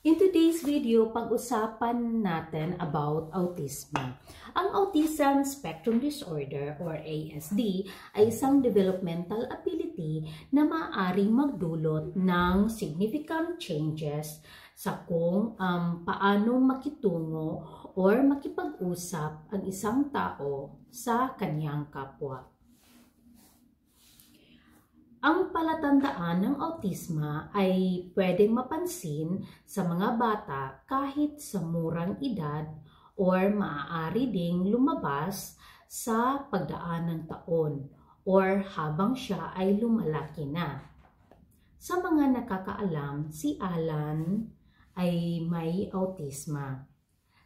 In today's video, pag-usapan natin about autism. Ang Autism Spectrum Disorder or ASD ay isang developmental ability na maaaring magdulot ng significant changes sa kung paano makitungo or makipag-usap ang isang tao sa kanyang kapwa. Ang palatandaan ng autisma ay pwedeng mapansin sa mga bata kahit sa murang edad or maaari ding lumabas sa pagdaan ng taon or habang siya ay lumalaki na. Sa mga nakakaalam, si Alan ay may autisma.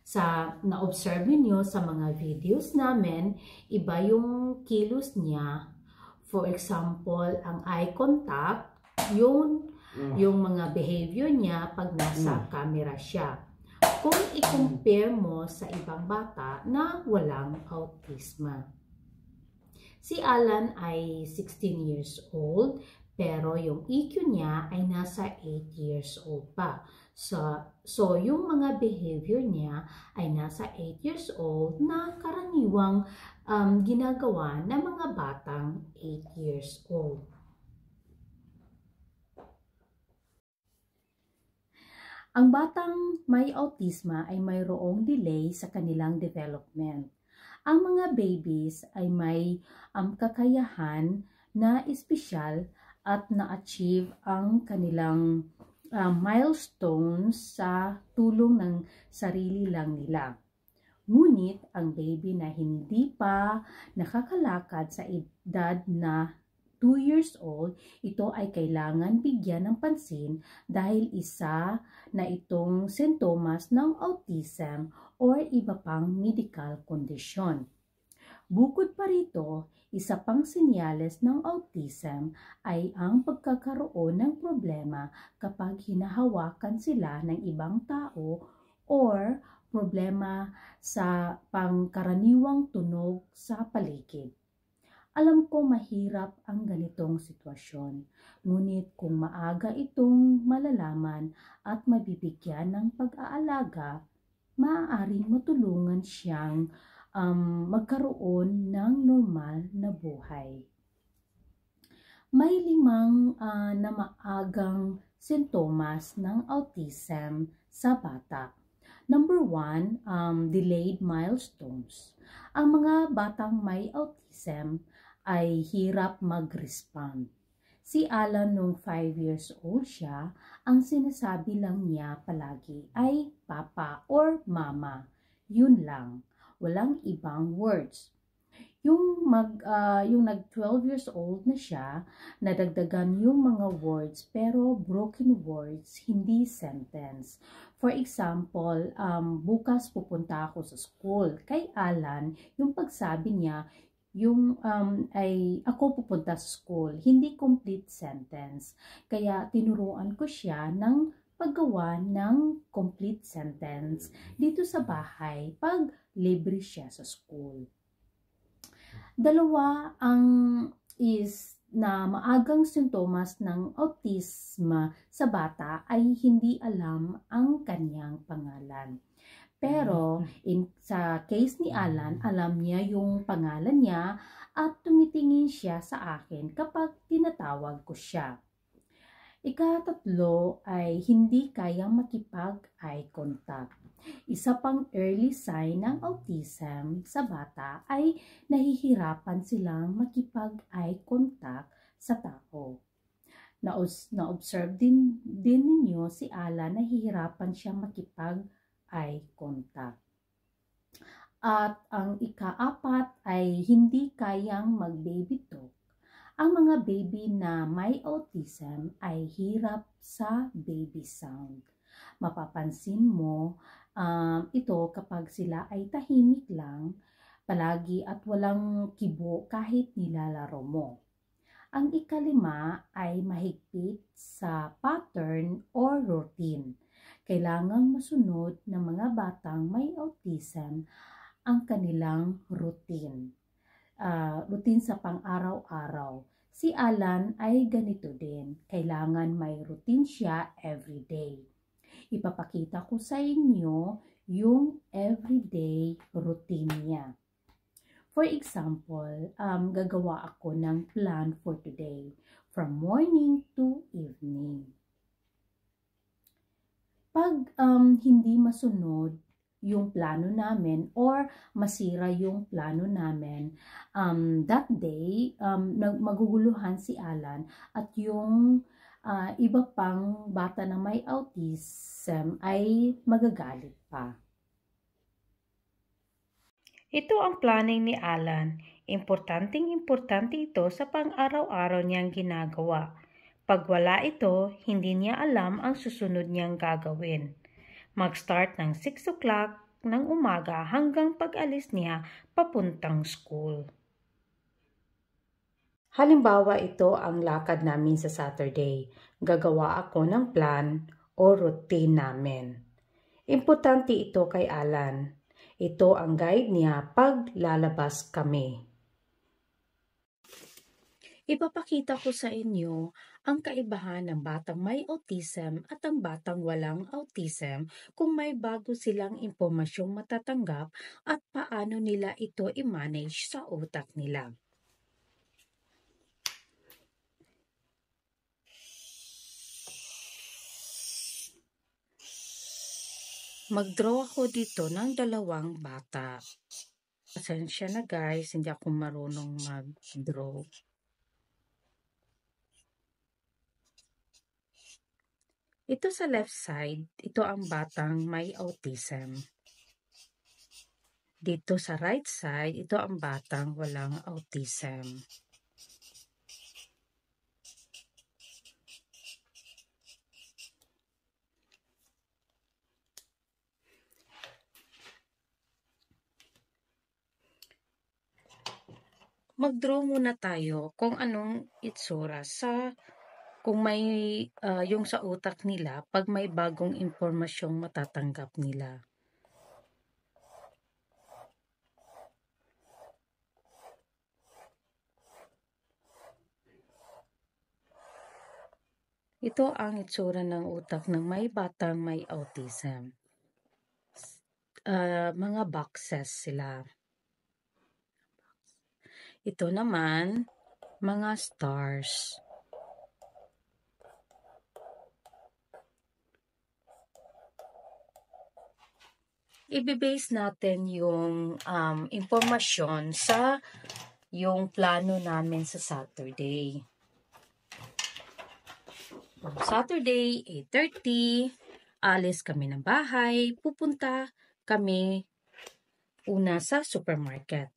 Sa na-observe niyo sa mga videos namin, iba yung kilos niya. For example, ang eye contact, yung mga behavior niya pag nasa camera siya. Kung i-compare mo sa ibang bata na walang autisma. Si Alan ay 16 years old, pero yung EQ niya ay nasa 8 years old pa. So yung mga behavior niya ay nasa 8 years old na karaniwang ginagawa ng mga batang 8 years old. Ang batang may autisma ay mayroong delay sa kanilang development. Ang mga babies ay may kakayahan na espesyal at na-achieve ang kanilang milestones sa tulong ng sarili lang nila. Ngunit ang baby na hindi pa nakakalakad sa edad na 2 years old, ito ay kailangan bigyan ng pansin dahil isa na itong sintomas ng autism or iba pang medical condition. Bukod pa rito, isa pang senyales ng autism ay ang pagkakaroon ng problema kapag hinahawakan sila ng ibang tao or problema sa pangkaraniwang tunog sa paligid. Alam ko mahirap ang ganitong sitwasyon, ngunit kung maaga itong malalaman at mabibigyan ng pag-aalaga, maaaring matulungan siyang magkaroon ng normal na buhay. May 5 na maagang sintomas ng autism sa bata. Number 1, delayed milestones. Ang mga batang may autism ay hirap mag-respond. Si Alan nung 5 years old siya, ang sinasabi lang niya palagi ay papa or mama. Yun lang. Walang ibang words. Yung nag-12 years old na siya, nadagdagan yung mga words pero broken words, hindi sentence. For example, bukas pupunta ako sa school. Kay Alan, yung pagsabi niya, ay ako pupunta sa school, hindi complete sentence. Kaya tinuruan ko siya ng paggawa ng complete sentence dito sa bahay pag libre siya sa school. Dalawa na maagang sintomas ng autism sa bata ay hindi alam ang kanyang pangalan. Pero sa case ni Alan, alam niya yung pangalan niya at tumitingin siya sa akin kapag tinatawag ko siya. Ika-3 ay hindi kayang makipag-eye contact. Isa pang early sign ng autism sa bata ay nahihirapan silang makipag-eye contact sa tao. Na-observe din ninyo si Alan, nahihirapan siya makipag-eye contact. At ang ika-4 ay hindi kayang mag-baby talk. Ang mga baby na may autism ay hirap sa baby sound. Mapapansin mo ito kapag sila ay tahimik lang palagi at walang kibo kahit nilalaro mo. Ang ika-5 ay mahigpit sa pattern or routine. Kailangang masunod ng mga batang may autism ang kanilang routine. Routine sa pang-araw-araw. Si Alan ay ganito din. Kailangan may routine siya everyday. Ipapakita ko sa inyo yung everyday routine niya. For example, gagawa ako ng plan for today from morning to evening. Pag hindi masunod yung plano namin or masira yung plano namin, that day, maguguluhan si Alan at yung iba pang bata na may autism ay magagalit pa. Ito ang planning ni Alan. Importante ito sa pang-araw-araw niyang ginagawa. Pag wala ito, hindi niya alam ang susunod niyang gagawin. Mag-start ng 6 o'clock ng umaga hanggang pag-alis niya papuntang school. Halimbawa, ito ang lakad namin sa Saturday. Gagawa ako ng plan o routine namin. Importante ito kay Alan. Ito ang guide niya pag lalabas kami. Ipapakita ko sa inyo ang kaibahan ng batang may autism at ang batang walang autism kung may bago silang impormasyong matatanggap at paano nila ito i-manage sa utak nila. Mag-draw ako dito ng 2 bata. Pasensya na guys, hindi ako marunong mag-draw. Ito sa left side, ito ang batang may autism. Dito sa right side, ito ang batang walang autism. Mag-draw muna tayo kung anong itsura kung may yung sa utak nila pag may bagong impormasyong matatanggap nila. Ito ang itsura ng utak ng may batang may autism. Mga boxes sila. Ito naman, mga stars. Ibe-base natin yung impormasyon sa yung plano namin sa Saturday. Saturday, 8:30, alis kami ng bahay, pupunta kami una sa supermarket.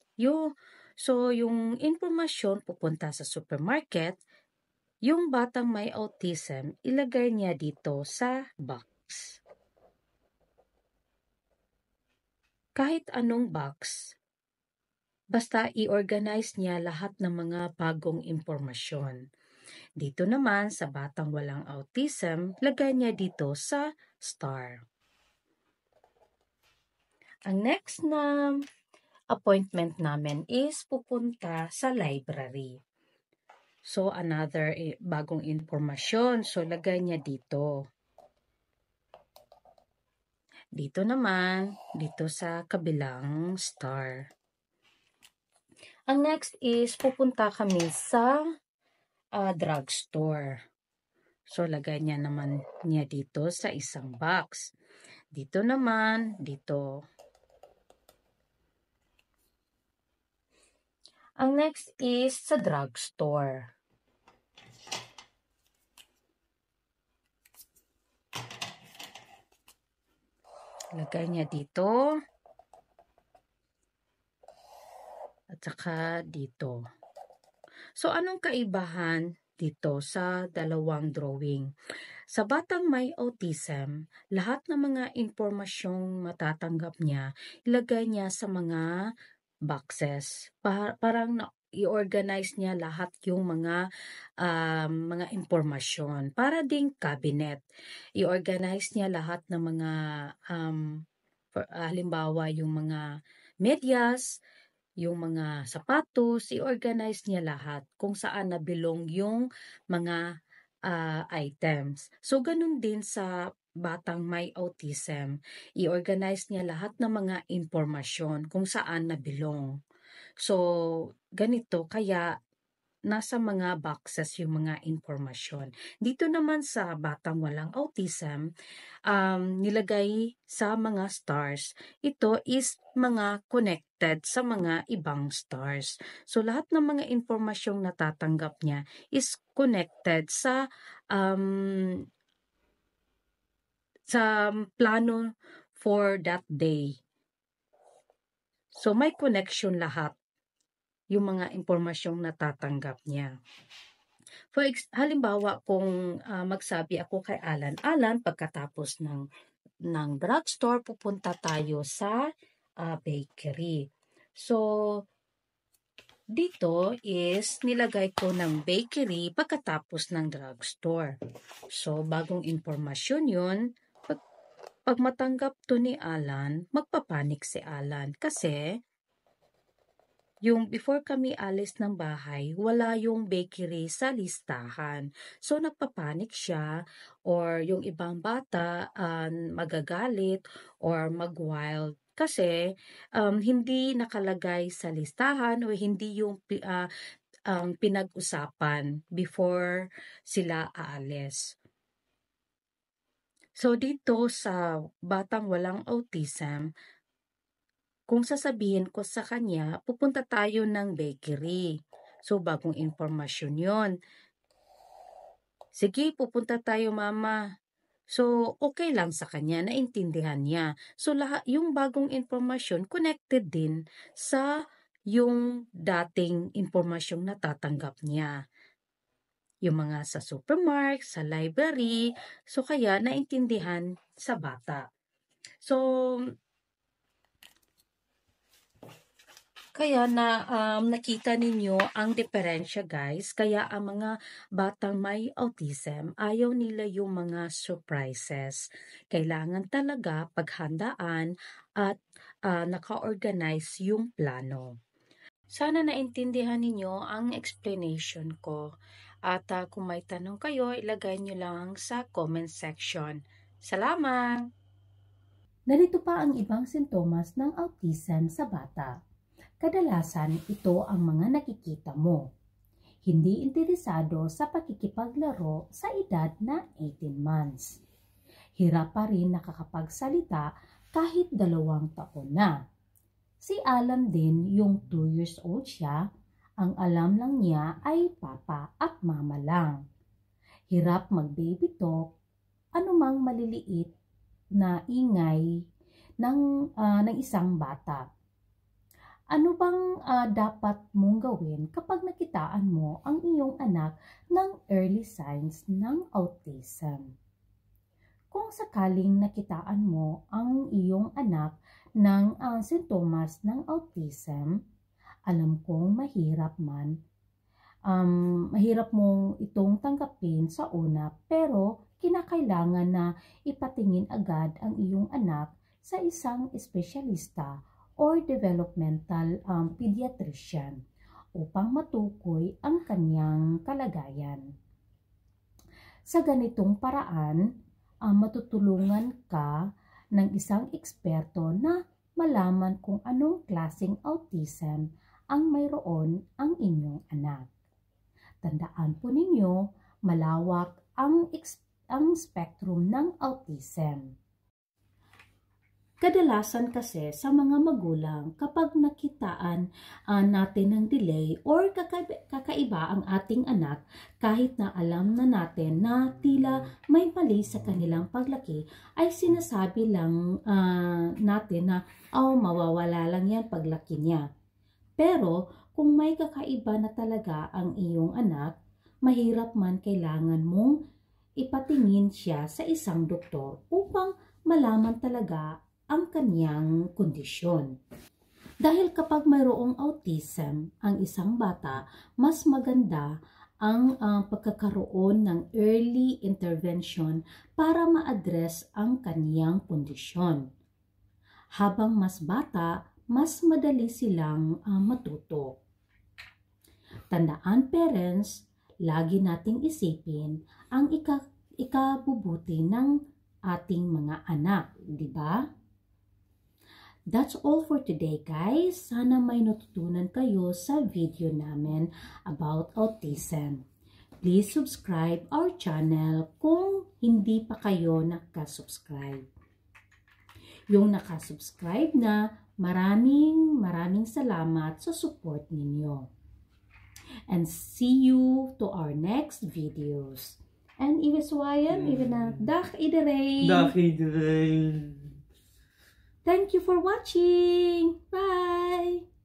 So, yung impormasyon pupunta sa supermarket, yung batang may autism, ilagay niya dito sa box. Kahit anong box, basta i-organize niya lahat ng mga bagong impormasyon. Dito naman sa batang walang autism, lagay niya dito sa star. Ang next na appointment namin is pupunta sa library. So, another bagong impormasyon. So, lagay niya dito. Dito naman, dito sa kabilang star. Ang next is pupunta kami sa drugstore. So, lagay niya naman niya dito sa isang box. Dito naman, dito. Ang next is sa drugstore. Lagay niya dito. At saka dito. So, anong kaibahan dito sa dalawang drawing? Sa batang may autism, lahat ng mga impormasyong matatanggap niya, ilagay niya sa mga boxes. Parang i-organize niya lahat yung mga impormasyon. Para ding cabinet. I-organize niya lahat ng mga, halimbawa, yung mga medyas, yung mga sapatos, i-organize niya lahat kung saan nabilong yung mga items. So, ganun din sa batang may autism, i-organize niya lahat ng mga impormasyon kung saan nabilong. So, ganito, kaya nasa mga boxes yung mga impormasyon. Dito naman sa batang walang autism, nilagay sa mga stars. Ito is mga connected sa mga ibang stars. So, lahat ng mga impormasyong natatanggap niya is connected sa plano for that day. So, may connection lahat yung mga impormasyong natatanggap niya. Halimbawa, kung magsabi ako kay Alan, pagkatapos ng drugstore, pupunta tayo sa bakery. So, dito is nilagay ko ng bakery pagkatapos ng drugstore. So, bagong impormasyon yun. Pag matanggap to ni Alan, magpapanik si Alan kasi yung before kami alis ng bahay, wala yung bakery sa listahan. So, nagpapanik siya or yung ibang bata magagalit or mag-wild kasi hindi nakalagay sa listahan o hindi yung pinag-usapan before sila aalis. So, dito sa batang walang autism, kung sasabihin ko sa kanya, pupunta tayo ng bakery. So, bagong impormasyon yon. Sige, pupunta tayo mama. So, okay lang sa kanya, naintindihan niya. So, lahat yung bagong impormasyon connected din sa yung dating impormasyong natatanggap niya. Yung mga sa supermarket, sa library, so kaya naintindihan sa bata. So, kaya nakita ninyo ang diferensya guys, kaya ang mga batang may autism, ayaw nila yung mga surprises. Kailangan talaga paghandaan at naka-organize yung plano. Sana naintindihan ninyo ang explanation ko. At kung may tanong kayo, ilagay nyo lang sa comment section. Salamat! Narito pa ang ibang sintomas ng autism sa bata. Kadalasan ito ang mga nakikita mo. Hindi interesado sa pakikipaglaro sa edad na 18 months. Hirap pa rin nakakapagsalita kahit 2 taon na. Si Alan din, yung 2 years old siya, ang alam lang niya ay papa at mama lang. Hirap mag-baby talk, anumang maliliit na ingay ng isang bata. Ano bang dapat mong gawin kapag nakitaan mo ang iyong anak ng early signs ng autism? Kung sakaling nakitaan mo ang iyong anak ng sintomas ng autism, alam kong mahirap mong itong tanggapin sa una, pero kinakailangan na ipatingin agad ang iyong anak sa isang espesyalista or developmental pediatrician upang matukoy ang kanyang kalagayan. Sa ganitong paraan, matutulungan ka ng isang eksperto na malaman kung anong klaseng autism ang mayroon ang inyong anak. Tandaan po ninyo, malawak ang spectrum ng autism. Kadalasan kasi sa mga magulang, kapag nakitaan natin ng delay or kakaiba ang ating anak, kahit na alam na natin na tila may mali sa kanilang paglaki, ay sinasabi lang natin na mawawala lang yan paglaki niya. Pero kung may kakaiba na talaga ang iyong anak, mahirap man kailangan mong ipatingin siya sa isang doktor upang malaman talaga ang kanyang kondisyon. Dahil kapag mayroong autism ang isang bata, mas maganda ang pagkakaroon ng early intervention para ma-address ang kanyang kondisyon. Habang mas bata, mas madali silang matuto. Tandaan parents, lagi nating isipin ang ikabubuti ng ating mga anak, di ba? That's all for today, guys. Sana may natutunan kayo sa video namin about autism. Please subscribe our channel kung hindi pa kayo nakasubscribe. Yung nakasubscribe na, maraming salamat sa support ninyo. And see you to our next videos. And iwaswayan, dag iedereen. Thank you for watching. Bye.